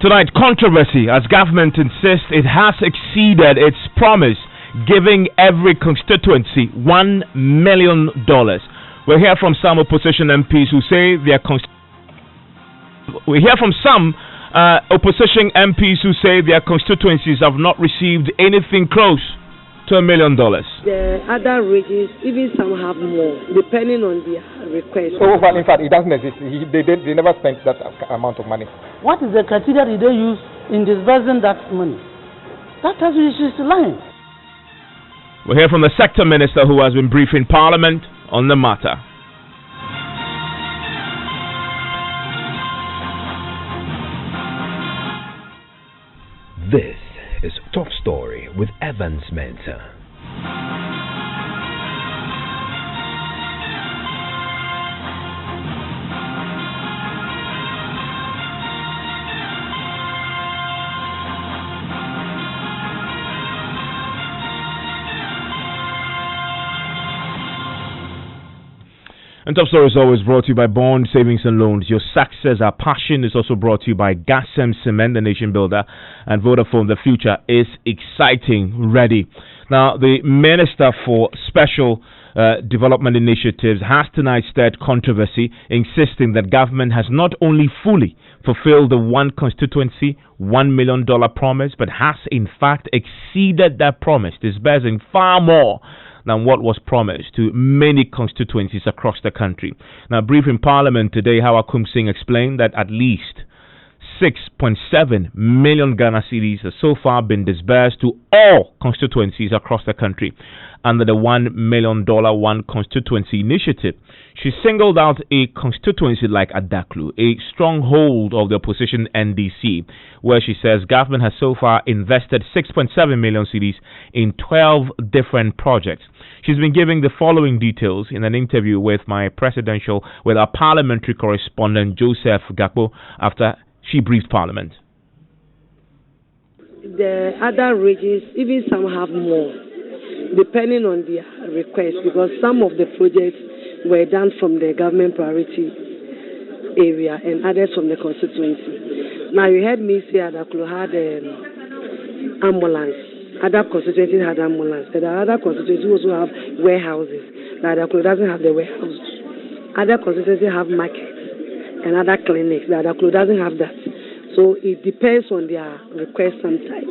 Tonight, controversy as government insists it has exceeded its promise, giving every constituency $1 million. We'll hear from some opposition MPs who say their constituencies have not received anything close to $1 million. The other regions, even some have more, depending on their request. So, in fact, it doesn't exist. They never spent that amount of money. What is the criteria they use in disbursing that money? That is just lying. We'll hear from the sector minister who has been briefing Parliament on the matter. This is Top Story with Evans Mensah. And Top Story is always brought to you by Bond Savings and Loans. Your success, our passion, is also brought to you by Gasem Cement, the nation builder, and Vodafone. The future is exciting. Ready. Now, the Minister for Special Development Initiatives has tonight stirred controversy, insisting that government has not only fully fulfilled the one constituency, $1 million promise, but has in fact exceeded that promise, disbursing far more than what was promised to many constituencies across the country. Now, brief in Parliament today, Hawa Kum Singh explained that at least 6.7 million Ghana cedis has so far been disbursed to all constituencies across the country under the $1 million One Constituency Initiative. She singled out a constituency like Adaklu, a stronghold of the opposition NDC, where she says government has so far invested 6.7 million cedis in 12 different projects. She's been giving the following details in an interview with our parliamentary correspondent Joseph Gakpo after she briefed Parliament. The other regions, even some have more, depending on their request, because some of the projects were done from the government priority area and others from the constituency. Now, you heard me say Adaklu had ambulance. Other constituencies had ambulance. But the other constituencies also have warehouses. Like Adaklu doesn't have the warehouse. Other constituencies have markets and other clinics. The Adaklu doesn't have that. So it depends on their request sometimes,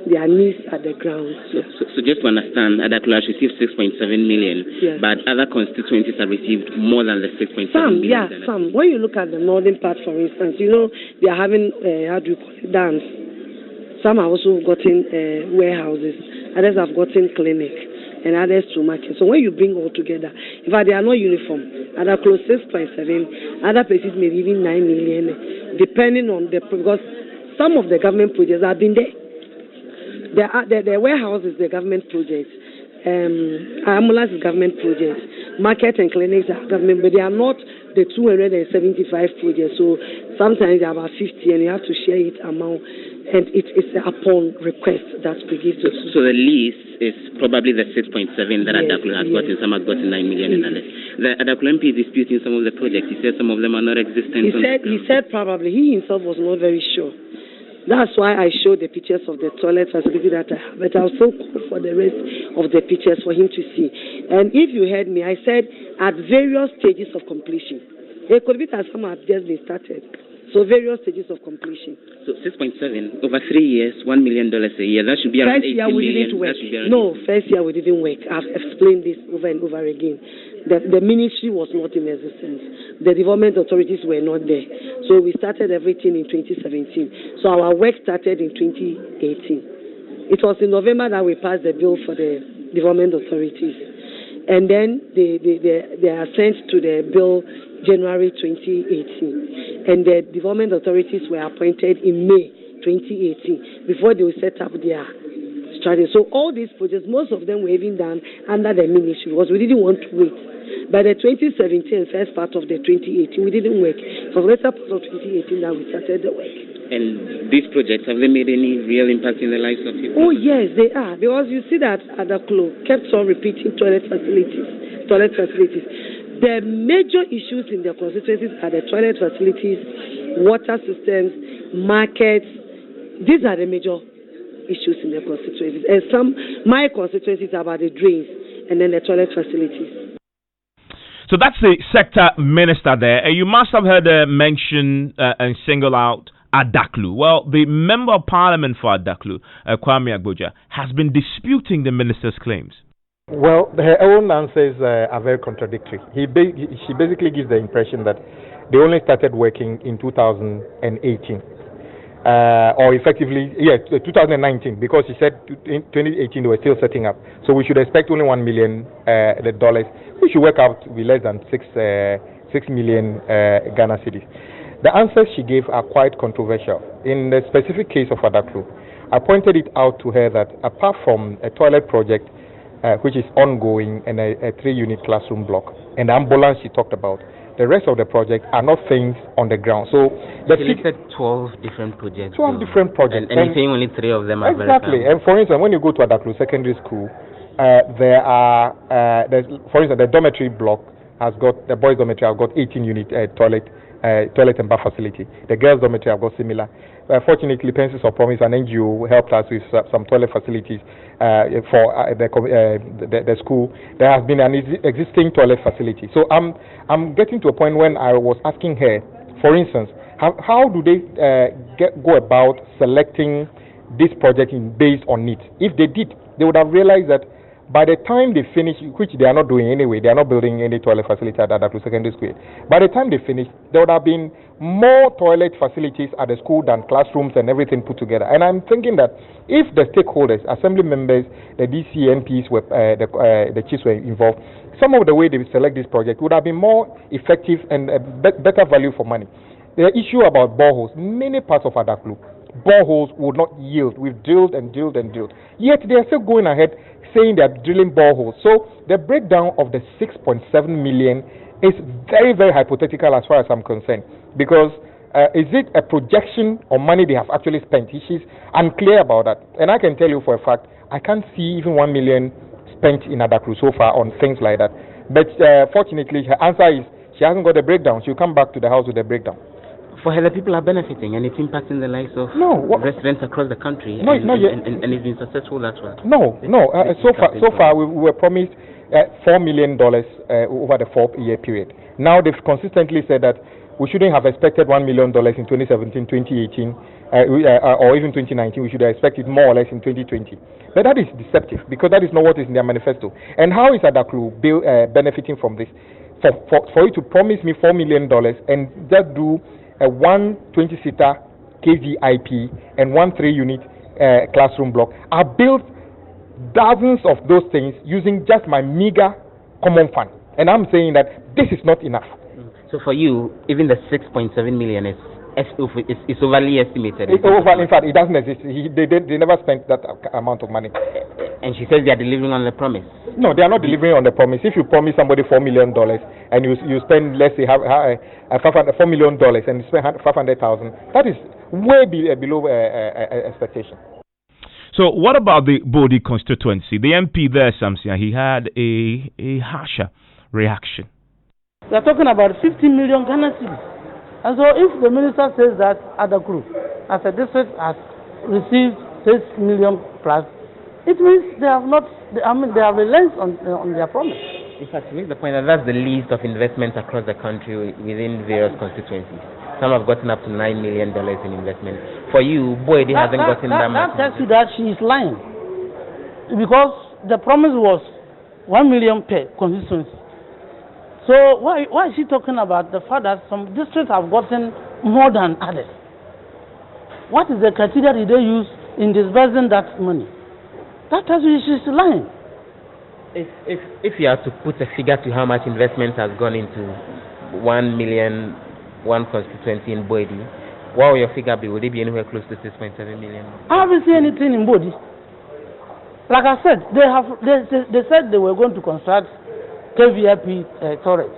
their needs at the ground. Yeah. So just to understand, Adaklu has received 6.7 million, yes, but other constituencies have received more than the 6.7 million. Yeah, some. When you look at the northern part, for instance, you know, they are having, dams. Some have also gotten warehouses, others have gotten clinics, and others to market. So when you bring all together, in fact, they are not uniform. Other close 6.7, other places maybe even 9 million, depending on because some of the government projects have been there. The warehouse is the government project, ambulance is government project, market and clinics are government, but they are not the 275 projects. So sometimes they are about 50, and you have to share it among. And it's upon request that we give to. So the lease is probably the 6.7 that Adaklu has gotten. Some have gotten 9 million and others. The Adaklu MP is disputing some of the projects. He said some of them are not existent. He said probably. He himself was not very sure. That's why I showed the pictures of the toilet facility that I have. But I'll still call for the rest of the pictures for him to see. And if you heard me, I said at various stages of completion. It could be that some have just been started. So various stages of completion. So 6.7 over 3 years, $1 million a year. That should be around 80 million. No, first year we didn't work. I've explained this over and over again. The ministry was not in existence. The development authorities were not there. So we started everything in 2017. So our work started in 2018. It was in November that we passed the bill for the development authorities. And then they are sent to the bill January 2018. And the development authorities were appointed in May 2018 before they would set up their strategy. So all these projects, most of them were even done under the ministry because we didn't want to wait. By the 2017 first part of the 2018, we didn't work. For the later part of 2018 that we started the work. And these projects, have they made any real impact in the lives of people? Oh yes, they are. Because you see that Adaklu kept on repeating toilet facilities. The major issues in the constituencies are the toilet facilities water systems, markets. These are the major issues in the constituencies. And my constituencies are about the drains and then the toilet facilities. So that's the sector minister there. You must have heard her mention and single out Adaklu. Well, the member of parliament for Adaklu, Kwame Agboja, has been disputing the minister's claims. Well, her own answers are very contradictory. She basically gives the impression that they only started working in 2018. Or effectively, 2019, because she said in 2018 they were still setting up. So we should expect only $1 million, which should work out to be less than 6 million Ghana cedis. The answers she gave are quite controversial. In the specific case of Adaklu, I pointed it out to her that apart from a toilet project, which is ongoing, and a 3-unit classroom block, and the ambulance she talked about, the rest of the project are not things on the ground. So she listed 12 different projects. 12 different projects. And you're saying only 3 of them are exactly. And for instance, when you go to Adaklu Secondary School, there are, for instance, the dormitory block has got, the boys' dormitory has got 18-unit toilet and bath facility. The girls' dormitory have got similar. Fortunately, Pensions of Promise and NGO helped us with some toilet facilities for the school. There has been an existing toilet facility. So I'm getting to a point when I was asking her, for instance, how do they go about selecting this project based on needs? If they did, they would have realized that by the time they finish, which they are not doing anyway, they are not building any toilet facility at Adaklu Secondary School. By the time they finish, there would have been more toilet facilities at the school than classrooms and everything put together. And I'm thinking that if the stakeholders, assembly members, the DC MPs, the chiefs were involved, some of the way they select this project would have been more effective and better value for money. The issue about boreholes, many parts of Adaklu, boreholes would not yield. We've drilled and drilled and drilled. Yet they are still going ahead saying they are drilling boreholes. So the breakdown of the 6.7 million is very, very hypothetical as far as I'm concerned. Because is it a projection or money they have actually spent? She's unclear about that. And I can tell you for a fact, I can't see even 1 million spent in Adaklu so far on things like that. But fortunately, her answer is she hasn't got the breakdown. She'll come back to the house with the breakdown. For her, the people are benefiting, and it's impacting the lives of residents across the country. And it's been successful as well. So far, we were promised $4 million over the 4-year period. Now they've consistently said that we shouldn't have expected $1 million in 2017, 2018, or even 2019. We should have expected more or less in 2020. But that is deceptive, because that is not what is in their manifesto. And how is Adaklu benefiting from this? For you to promise me $4 million and just do a 120-seater KVIP and 1 3-unit classroom block. I built dozens of those things using just my meager common fund. And I'm saying that this is not enough. So for you, even the 6.7 million is overly estimated. In fact, it doesn't exist. They never spent that amount of money. And she says they are delivering on the promise. No, they are not delivering on the promise. If you promise somebody $4 million and you spend, let's say, $4 million and you spend 500,000, that is way below expectation. So what about the Bodi constituency? The MP there, Samson, he had a harsher reaction. We are talking about 50 million Ghana cedis. And so if the minister says that Adaklu, as a district, has received 6 million plus, it means they have relent on their promise. In fact, to make the point that that's the least of investments across the country within various constituencies. Some have gotten up to $9 million in investment. For you, Boyd hasn't gotten that much. That tells you that she is lying. Because the promise was 1 million per constituency. So why is she talking about the fact that some districts have gotten more than others? What is the criteria did they use in disbursing that money? That tells you she's lying. If you have to put a figure to how much investment has gone into 1 million, one constituency in Boidi, what will your figure be? Would it be anywhere close to 6.7 million? I haven't seen anything in Boidi. Like I said, they said they were going to construct KVIP toilets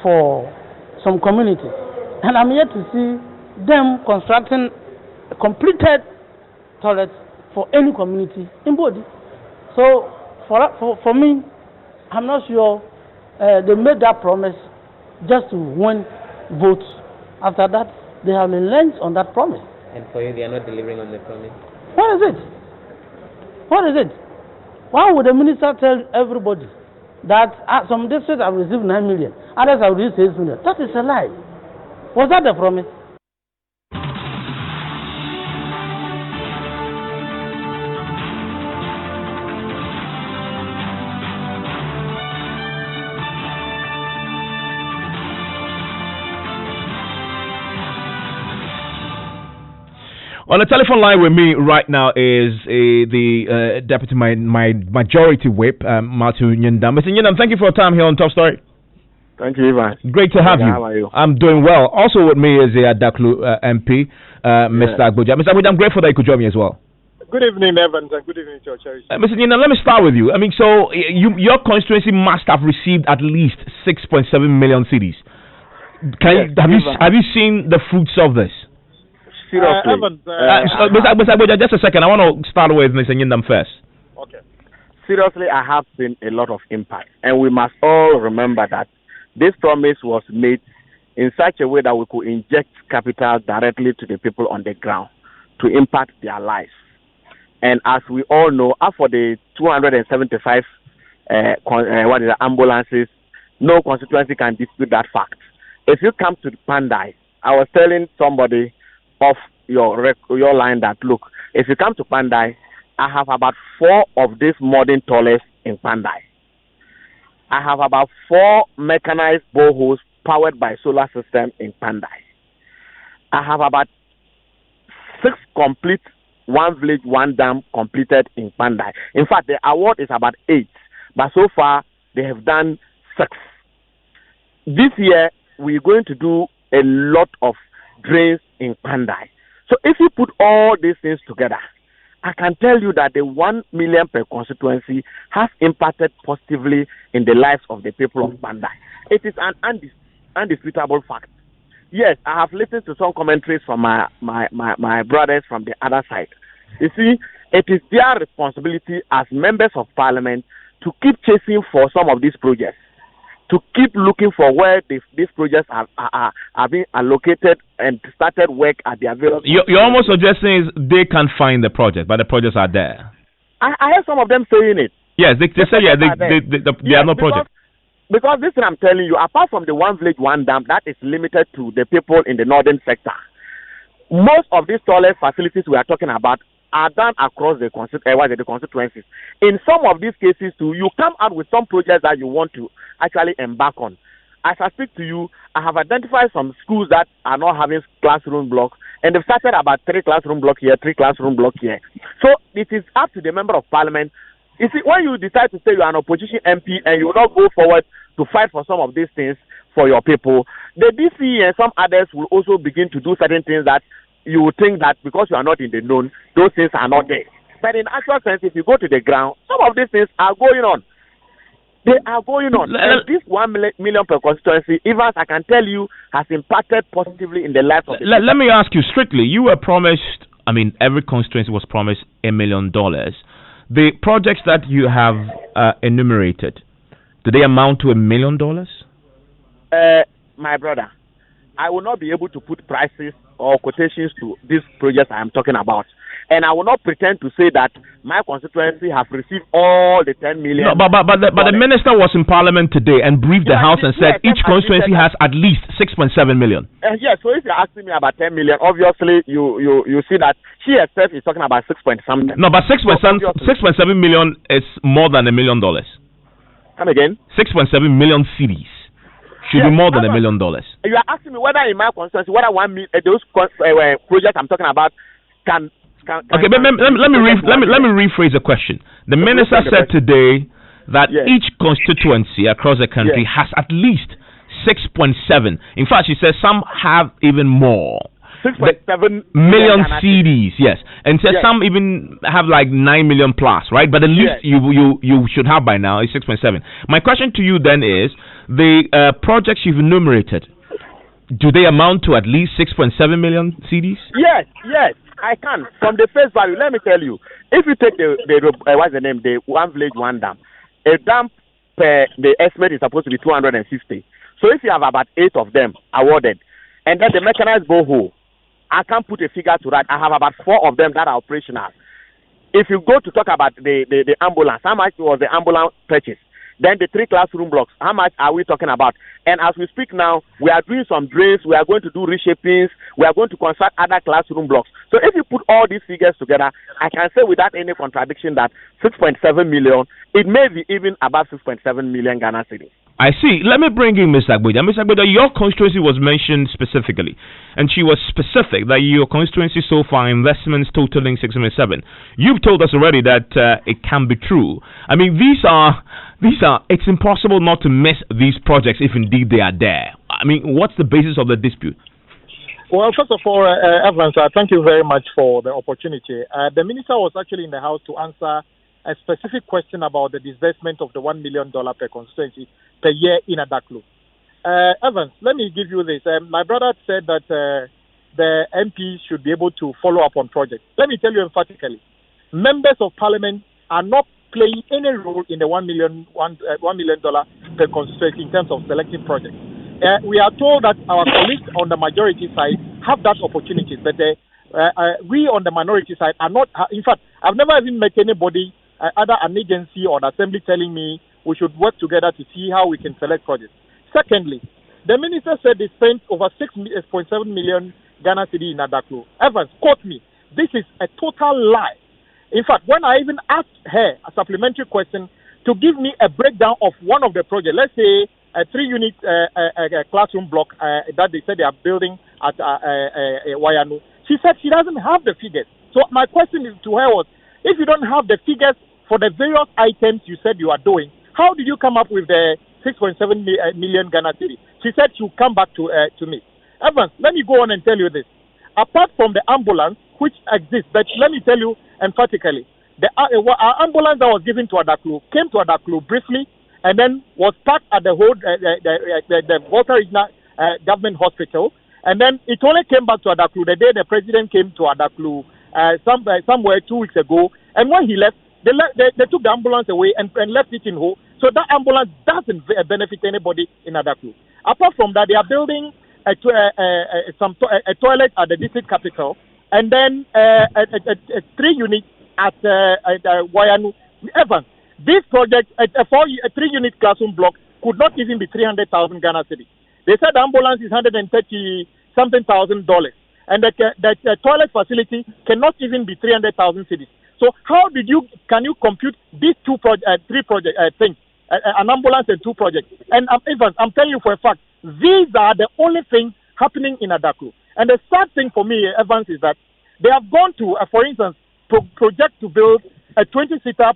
for some communities, and I'm yet to see them constructing a completed toilets for any community in Boidi. So for me, I'm not sure they made that promise just to win votes After that, they have been lent on that promise. And for you, they are not delivering on the promise. What is it? What is it? Why would the minister tell everybody that some districts have received 9 million, others have received 6 million? That is a lie. Was that the promise? On the telephone line with me right now is the Deputy Majority Whip, Matthew Nyindam. Mr. Nyindam, thank you for your time here on Top Story. Thank you, Ivan. Great to have you. How are you? I'm doing well. Also with me is the Adaklu MP, Mr. Agboja. Mr. Agboja, I'm grateful that you could join me as well. Good evening, Evans, and good evening to your cherish. Mr. Nyindam, let me start with you. I mean, so your constituency must have received at least 6.7 million CDs. Have you seen the fruits of this? Seriously. Mr. Agboja, just a second. I want to start with Mr. Nyindam first. Okay. Seriously, I have seen a lot of impact. And we must all remember that this promise was made in such a way that we could inject capital directly to the people on the ground to impact their lives. And as we all know, after the 275 ambulances, no constituency can dispute that fact. If you come to Pandai, I was telling somebody of your line that, look, if you come to Pandai, I have about 4 of these modern toilets in Pandai. I have about 4 mechanized boreholes powered by solar system in Pandai. I have about 6 complete one village, one dam completed in Pandai. In fact, the award is about 8, but so far they have done 6. This year, we're going to do a lot of drains in Pandai. So if you put all these things together, I can tell you that the 1 million per constituency has impacted positively in the lives of the people of Pandai. It is an undisputable fact. Yes, I have listened to some commentaries from my brothers from the other side. You see, it is their responsibility as members of parliament to keep chasing for some of these projects, to keep looking for where these projects are being allocated and started work at their various. You're almost suggesting is they can't find the project, but the projects are there. I heard some of them saying it. Yes, they say they are no project. Because this thing I'm telling you, apart from the one village, one dam, that is limited to the people in the northern sector. Most of these toilet facilities we are talking about are done across the constituencies. In some of these cases too, you come out with some projects that you want to actually embark on. As I speak to you, I have identified some schools that are not having classroom blocks, and they've started about 3 classroom blocks here, 3 classroom blocks here. So it is up to the member of parliament. You see, when you decide to say you are an opposition MP and you will not go forward to fight for some of these things for your people, the DC and some others will also begin to do certain things that you would think that because you are not in the known, those things are not there. But in actual sense, if you go to the ground, some of these things are going on. They are going on. And this 1 million per constituency, Evans, I can tell you, has impacted positively in the life of the people. Let me ask you strictly. You were promised, I mean, every constituency was promised $1 million. The projects that you have enumerated, do they amount to $1 million? My brother, I will not be able to put prices or quotations to these projects I am talking about. And I will not pretend to say that my constituency have received all the 10 million. No, but the minister was in parliament today and briefed the house and said each constituency has at least 6.7 million. Yes, so if you're asking me about 10 million, obviously you see that she herself is talking about 6 point something. No, but 6.7 million is more than $1 million. Come again? 6.7 million cedis should be more than $1 million. You are asking me whether in my constituency, whether those projects I'm talking about can. Okay, but let me rephrase the question. The minister said today that each constituency across the country has at least 6.7. In fact, she says some have even more. 6.7 million CDs, yes, and says some even have like 9 million plus, right? But the least you should have by now is 6.7. My question to you then is the projects you've enumerated. Do they amount to at least 6.7 million CDs? Yes. I can. From the face value, let me tell you. If you take the what's the name? The one village, one dam. A dam the estimate is supposed to be 260. So if you have about 8 of them awarded, And then the mechanized borehole, I can't put a figure to that. I have about 4 of them that are operational. If you go to talk about the ambulance, how much was the ambulance purchase? Then the 3 classroom blocks, how much are we talking about? And as we speak now, we are doing some drains, we are going to do reshapings, we are going to construct other classroom blocks. So if you put all these figures together, I can say without any contradiction that 6.7 million, it may be even about 6.7 million Ghana cedis. I see. Let me bring in Ms. Agboja. Ms. Agboja, your constituency was mentioned specifically, and she was specific that your constituency so far investments totaling 6.7. You've told us already that it can be true. I mean, these are. It's impossible not to miss these projects if indeed they are there. I mean, what's the basis of the dispute? Well, first of all, Evans, thank you very much for the opportunity. The minister was actually in the House to answer a specific question about the disbursement of the $1 million per constituency per year in Adaklu. Evans, let me give you this. My brother said that the MP should be able to follow up on projects. Let me tell you emphatically, members of parliament are not playing any role in the $1 million per constituency in terms of selecting projects. We are told that our colleagues on the majority side have that opportunity, but we on the minority side are not. In fact, I've never even met anybody, either an agency or the assembly, telling me we should work together to see how we can select projects. Secondly, the minister said they spent over 6.7 million Ghana cedi in Adaklu. Evans, quote me. This is a total lie. In fact, when I even asked her a supplementary question to give me a breakdown of one of the projects, let's say a 3-unit classroom block that they said they are building at Wayanu, she said she doesn't have the figures. So my question to her was, if you don't have the figures for the various items you said you are doing, how did you come up with the 6.7 million Ghana cedi? She said she'll come back to me. Evans, let me go on and tell you this. Apart from the ambulance, which exists, but let me tell you emphatically, our ambulance that was given to Adaklu came to Adaklu briefly and then was parked at the Volta Regional Government Hospital, and then it only came back to Adaklu the day the president came to Adaklu somewhere 2 weeks ago, and when he left, they took the ambulance away and left it in Ho. So that ambulance doesn't benefit anybody in Adaklu. Apart from that, they are building a toilet at the district capital, and then a 3-unit at Wayanu. Evans, this project, a 3-unit classroom block, could not even be 300,000 Ghana cedi. They said the ambulance is $130-something thousand, and the toilet facility cannot even be 300,000 cedis. So how can you compute these three things, an ambulance and 2 projects? And Evans, I'm telling you for a fact, these are the only things happening in Adaklu. And the sad thing for me, Evans, is that they have gone to, for instance, project to build a 20-seater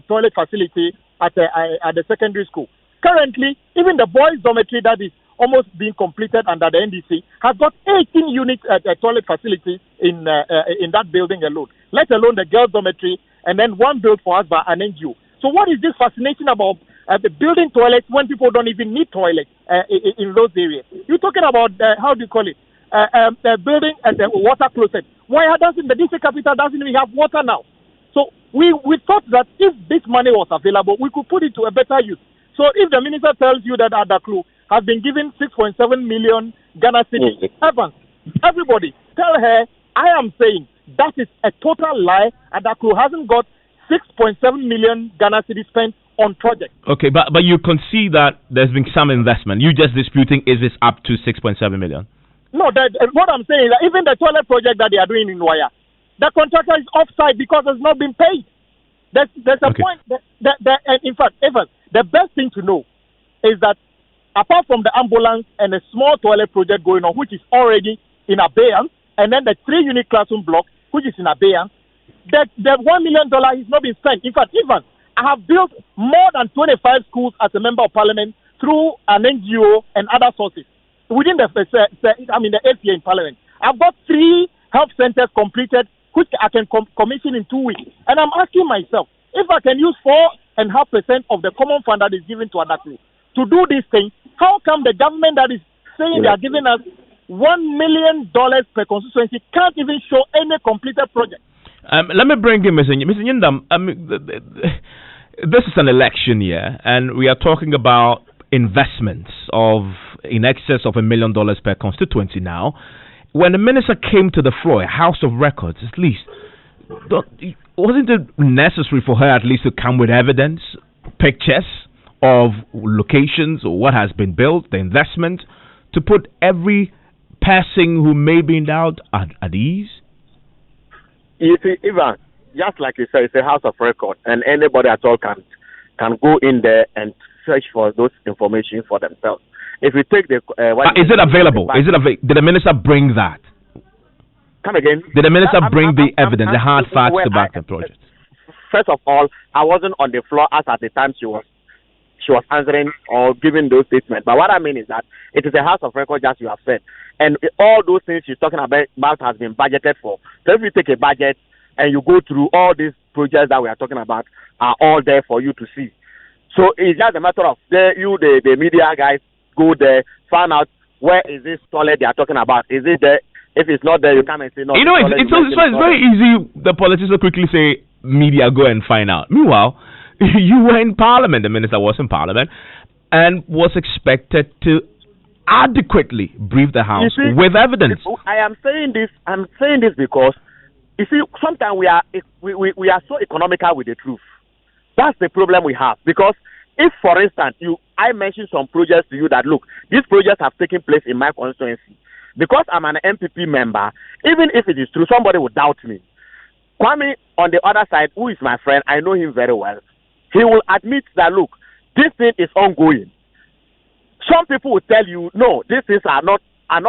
toilet facility at the secondary school. Currently, even the boys' dormitory that is almost being completed under the NDC has got 18 units toilet facilities in that building alone, let alone the girls' dormitory, and then one built for us by an NGO. So what is this fascination about the building toilets when people don't even need toilets in those areas? You're talking about, how do you call it, building the water closet. Why doesn't the district capital doesn't even have water now? So we thought that if this money was available, we could put it to a better use. So if the minister tells you that Adaklu has been given 6.7 million Ghana cedi, Evans, everybody, tell her I am saying that is a total lie. Adaklu hasn't got 6.7 million Ghana cedi spent on projects. Okay, but you concede that there's been some investment. You just disputing is this up to 6.7 million? No, what I'm saying is that even the toilet project that they are doing in Waya, the contractor is offside because it's not been paid. There's a point and in fact, Evans, the best thing to know is that apart from the ambulance and the small toilet project going on, which is already in abeyance, and then the 3-unit classroom block, which is in abeyance, the $1 million has not been spent. In fact, Evans, I have built more than 25 schools as a member of parliament through an NGO and other sources within the 8th year in parliament. I've got 3 health centers completed, which I can commission in 2 weeks. And I'm asking myself, if I can use 4.5% of the common fund that is given to Adaklu to do these things, how come the government that is saying they are giving us $1 million per constituency can't even show any completed project? Let me bring in Mr. Nyindam. This is an election year, and we are talking about investments of in excess of $1 million per constituency now. When the minister came to the floor, a House of Records, at least, wasn't it necessary for her at least to come with evidence, pictures of locations or what has been built, the investment, to put every person who may be in doubt at ease? You see, Ivan, just like you said, it's a House of Record, and anybody at all can go in there and search for those information for themselves. If you take the is it available? Did the minister bring that? Come again? Did the minister bring the evidence, the hard facts to back the project? First of all, I wasn't on the floor as at the time she was answering or giving those statements. But what I mean is that it is a House of Record, as you have said, and all those things she's talking about has been budgeted for. So if you take a budget and you go through all these projects that we are talking about, are all there for you to see. So it's just a matter of the media guys go there, find out where is this toilet they are talking about. Is it there? If it's not there, you come and say no. You know, it's very easy. The politicians will quickly say, media, go and find out. Meanwhile, you were in Parliament, the minister was in Parliament, and was expected to adequately brief the House with evidence. I'm saying this because, you see, sometimes we are so economical with the truth. That's the problem we have. Because if, for instance, I mentioned some projects to you that, look, these projects have taken place in my constituency. Because I'm an MPP member, even if it is true, somebody would doubt me. Kwame, on the other side, who is my friend, I know him very well. He will admit that, look, this thing is ongoing. Some people will tell you, no, these things are not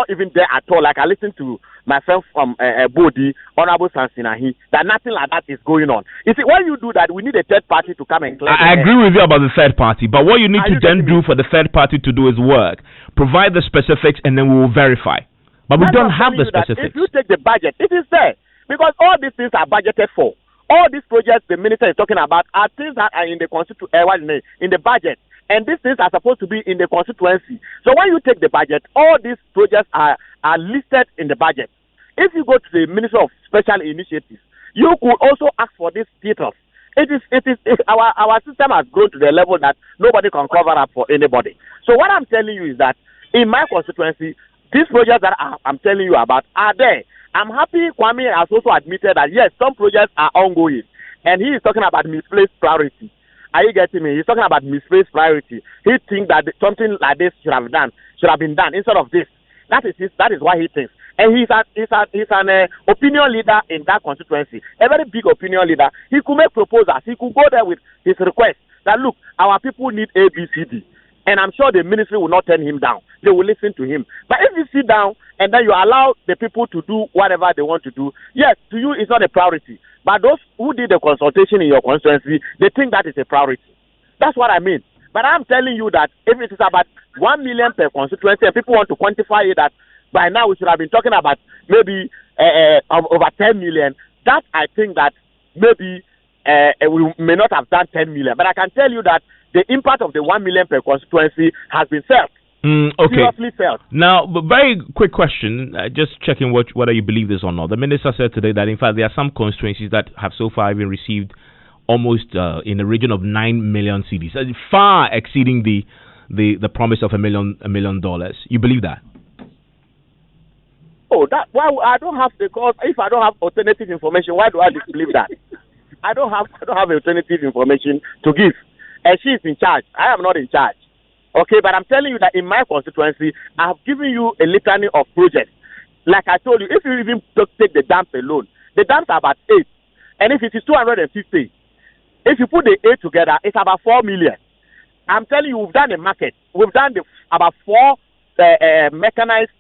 even there at all. Like I listened to my friend from Bodi, Honorable Sansinahi, that nothing like that is going on. You see, when you do that, we need a third party to come and claim. I agree with you about the third party, but what you need to then do for the third party to do is work. Provide the specifics, and then we will verify. But we don't have the specifics. If you take the budget, it is there. Because all these things are budgeted for. All these projects the minister is talking about are things that are in the in the budget. And these things are supposed to be in the constituency. So when you take the budget, all these projects are listed in the budget. If you go to the Ministry of Special Initiatives, you could also ask for these details. Our system has grown to the level that nobody can cover up for anybody. So what I'm telling you is that in my constituency, these projects that I'm telling you about are there. I'm happy Kwame has also admitted that, yes, some projects are ongoing. And he is talking about misplaced priority. Are you getting me? He's talking about misplaced priority. He thinks that something like this should have been done instead of this. That is what he thinks. And he's an opinion leader in that constituency, a very big opinion leader. He could make proposals. He could go there with his request that, look, our people need A, B, C, D. And I'm sure the ministry will not turn him down. They will listen to him. But if you sit down and then you allow the people to do whatever they want to do, yes, to you it's not a priority. But those who did the consultation in your constituency, they think that is a priority. That's what I mean. But I'm telling you that if it is about 1 million per constituency and people want to quantify it, that by now we should have been talking about maybe over 10 million, that I think that maybe we may not have done 10 million. But I can tell you that the impact of the 1 million per constituency has been felt. Okay. Seriously felt. Now, but very quick question, just checking whether you believe this or not. The minister said today that, in fact, there are some constituencies that have so far even received almost in the region of 9 million cedis, far exceeding the promise of $1 million. You believe that? Oh, I don't have, because if I don't have alternative information, why do I believe that? I don't have alternative information to give. And she is in charge. I am not in charge. Okay, but I'm telling you that in my constituency, I have given you a litany of projects. Like I told you, if you even take the dams alone, the dams are about 8. And if it is 250, if you put the 8 together, it's about 4 million. I'm telling you, we've done a market. We've done about 4 mechanized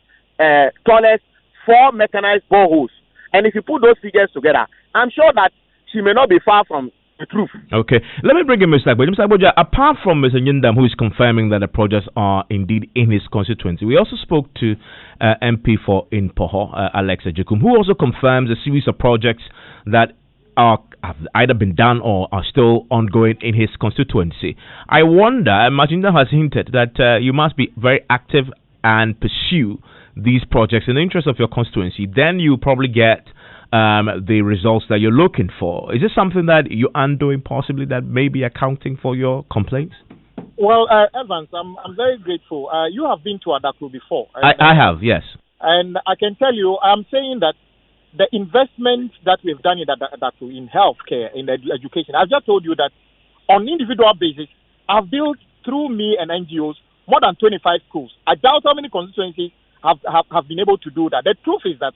toilets, 4 mechanized boreholes. And if you put those figures together, I'm sure that she may not be far from the truth. Okay, let me bring in Mr. Agbo. Mr. Agbo, apart from Mr. Nyindam, who is confirming that the projects are indeed in his constituency, we also spoke to MP for Inpoho, Alex Ejekum, who also confirms a series of projects that have either been done or are still ongoing in his constituency. I wonder, Nyindam has hinted that you must be very active and pursue these projects in the interest of your constituency. Then you probably get the results that you're looking for. Is this something that you are doing, possibly, that may be accounting for your complaints? Well, Evans, I'm very grateful. You have been to Adaklu before. And, I have, yes. And I can tell you, I'm saying that the investment that we've done in Adaklu, in healthcare, in education, I've just told you that on individual basis, I've built through me and NGOs more than 25 schools. I doubt how many constituencies have been able to do that. The truth is that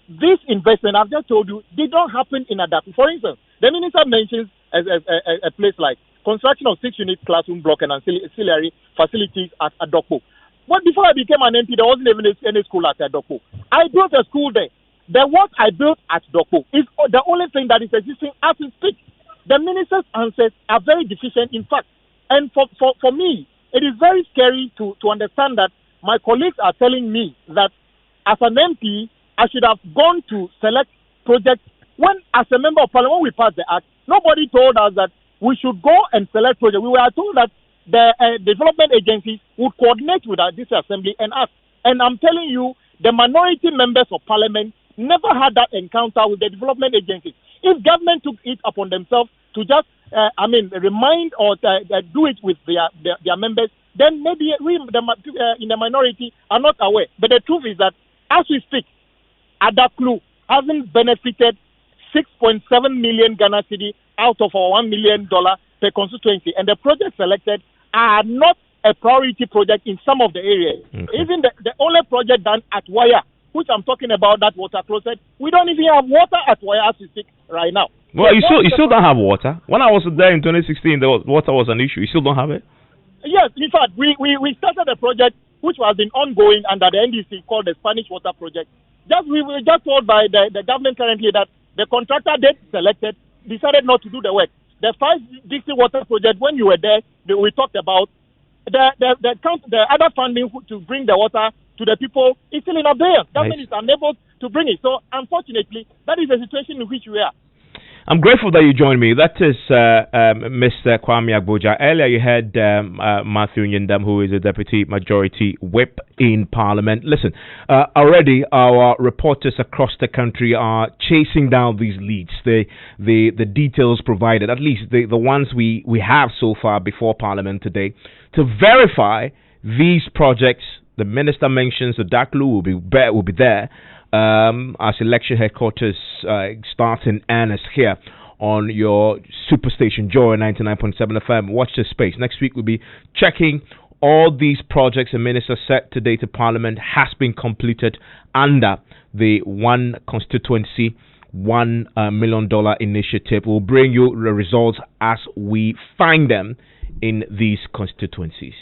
this investment, I've just told you, they don't happen in Adaklu. For instance, the minister mentions a place like construction of 6-unit classroom block and ancillary facilities at Adokpo. But before I became an MP, there wasn't even any school at Adokpo. I built a school there. The what I built at Dokpo is the only thing that is existing as we speak. The minister's answers are very deficient, in fact. And for me, it is very scary to understand that my colleagues are telling me that as an MP, I should have gone to select projects when, as a member of parliament, when we passed the act, nobody told us that we should go and select projects. We were told that the development agencies would coordinate with this assembly and us. And I'm telling you, the minority members of parliament never had that encounter with the development agencies. If government took it upon themselves to just, remind or do it with their members, then maybe we in the minority are not aware. But the truth is that as we speak, Adaklu hasn't benefited 6.7 million Ghana cedi out of our $1 million per constituency, and the projects selected are not a priority project in some of the areas. Okay. Even the only project done at Waya, which I'm talking about, that water closet, we don't even have water at Waya as we speak right now. Well, you still don't have water. When I was there in 2016, water was an issue. You still don't have it? Yes, in fact, we started a project which has been ongoing under the NDC called the Spanish Water Project. We were just told by the government currently that the contractor they selected decided not to do the work. The first Dixie Water Project, when you were there, we talked about the other funding to bring the water to the people is still in abeyance. Government is unable to bring it. So, unfortunately, that is the situation in which we are. I'm grateful that you joined me. That is Mr. Kwame Agboja. Earlier you heard Matthew Nyindam, who is a Deputy Majority Whip in Parliament. Listen, already our reporters across the country are chasing down these leads. The details provided, at least the ones we have so far before Parliament today, to verify these projects. The minister mentions the Adaklu will be there. As election headquarters starts in earnest here on your superstation Joy 99.7 FM. Watch this space. Next week we'll be checking all these projects the minister said today to Parliament has been completed under the one constituency $1 million initiative. We'll bring you the results as we find them in these constituencies.